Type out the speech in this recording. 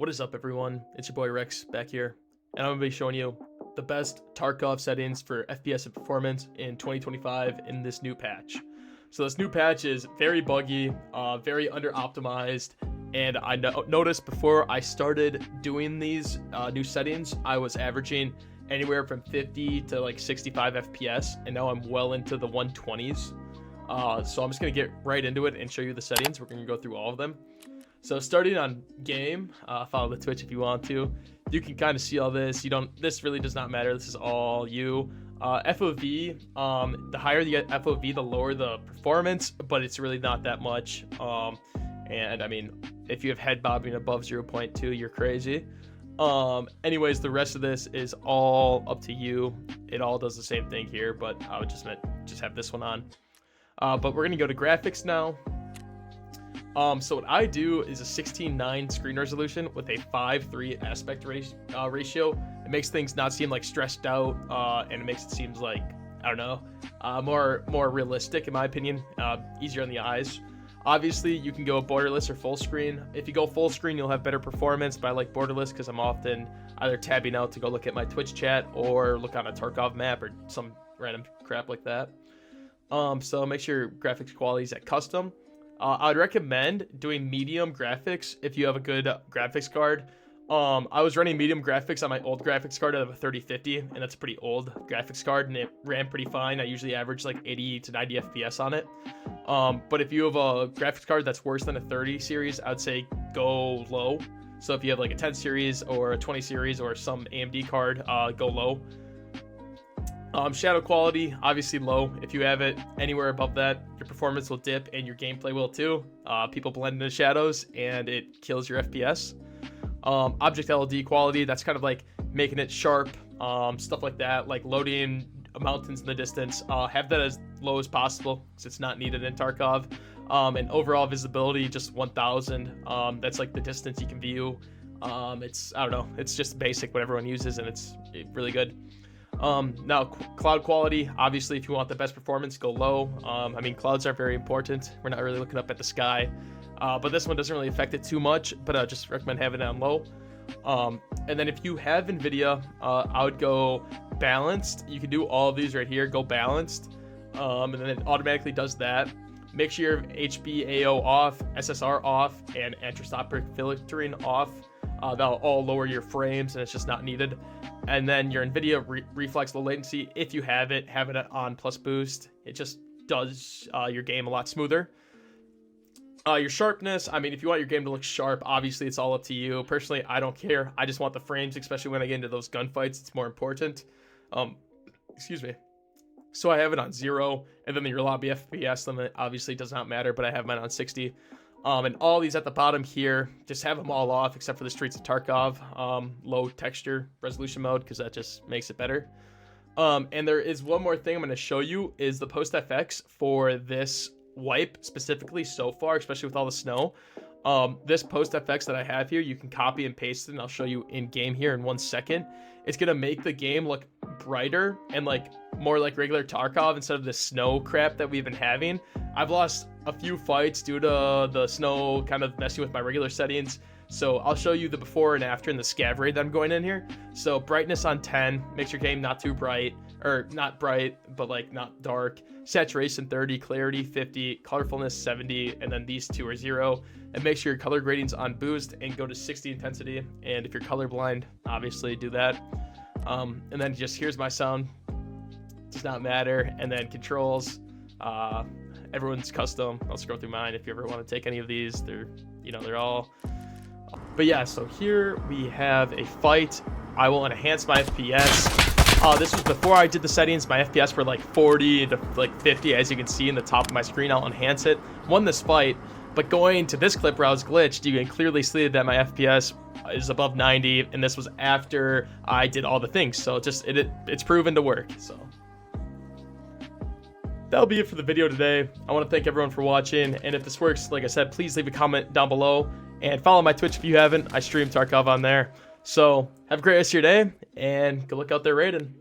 What is up, everyone? It's your boy Rex back here, and I'm going to be showing you the best Tarkov settings for FPS and performance in 2025 in this new patch. So this new patch is very buggy, very under-optimized, and I noticed before I started doing these new settings, I was averaging anywhere from 50 to like 65 FPS, and now I'm well into the 120s. So I'm just going to get right into it and show you the settings. We're going to go through all of them. So starting on game, follow the Twitch if you want to. You can kind of see all this. This really does not matter. This is all you. FOV, the higher the FOV, the lower the performance, but it's really not that much. And I mean, if you have head bobbing above 0.2, you're crazy. Anyways, the rest of this is all up to you. It all does the same thing here, but I would just have this one on. But we're gonna go to graphics now. So what I do is a 16:9 screen resolution with a 5:3 aspect ratio. It makes things not seem like stressed out, and it makes it seem like, I don't know, more realistic in my opinion, easier on the eyes. Obviously, you can go borderless or full screen. If you go full screen, you'll have better performance, but I like borderless because I'm often either tabbing out to go look at my Twitch chat or look on a Tarkov map or some random crap like that. So make sure your graphics quality is at custom. I'd recommend doing medium graphics if you have a good graphics card. I was running medium graphics on my old graphics card. I have a 3050, and that's a pretty old graphics card, and it ran pretty fine. I usually average like 80 to 90 FPS on it. But if you have a graphics card that's worse than a 30 series, I'd say go low. So if you have like a 10 series or a 20 series or some AMD card, go low. Shadow quality, obviously low. If you have it anywhere above that, your performance will dip and your gameplay will too. People blend into shadows and it kills your FPS. Object LOD quality, that's kind of like making it sharp, stuff like that, like loading mountains in the distance. Have that as low as possible because it's not needed in Tarkov. And overall visibility, just 1000. That's like the distance you can view. I don't know, it's just basic what everyone uses, and it's really good. Now cloud quality, obviously if you want the best performance, go low. I mean, clouds are very important. We're not really looking up at the sky, but this one doesn't really affect it too much, but I just recommend having it on low. And then if you have NVIDIA, I would go balanced. You can do all of these right here, go balanced, and then it automatically does that. Make sure your HBAO off, SSR off, and anisotropic filtering off. That'll all lower your frames, and it's just not needed. And then your NVIDIA reflex low latency, if you have it on plus boost. It just does your game a lot smoother. Your sharpness, I mean, if you want your game to look sharp, obviously it's all up to you. Personally, I don't care. I just want the frames, especially when I get into those gunfights. It's more important. Excuse me. So I have it on 0, and then your lobby FPS limit obviously does not matter, but I have mine on 60. And all these at the bottom here, just have them all off except for the Streets of Tarkov, low texture resolution mode, because that just makes it better. And there is one more thing I'm going to show you, is the post FX for this wipe specifically so far, especially with all the snow. This post FX that I have here, you can copy and paste it, and I'll show you in game here in 1 second. It's going to make the game look brighter and like more like regular Tarkov instead of the snow crap that we've been having. I've lost a few fights due to the snow kind of messing with my regular settings. So I'll show you the before and after in the scav raid that I'm going in here. So brightness on 10 makes your game not too bright, or not bright, but like not dark. Saturation 30, clarity 50, colorfulness 70, and then these two are 0. And make sure your color grading's on boost and go to 60 intensity. And if you're colorblind, obviously do that. And then just here's my sound. Does not matter. And then controls. Everyone's custom. I'll scroll through mine if you ever want to take any of these. They're all. But yeah, so here we have a fight. I will enhance my FPS. This was before I did the settings. My FPS were like 40 to like 50, as you can see in the top of my screen. I'll enhance it. Won this fight, but going to this clip where I was glitched, you can clearly see that my FPS is above 90, and this was after I did all the things. So it's proven to work. So that'll be it for the video today. I want to thank everyone for watching, and if this works, like I said, please leave a comment down below and follow my Twitch if you haven't. I stream Tarkov on there. So have a great rest of your day, and go look out there raiding.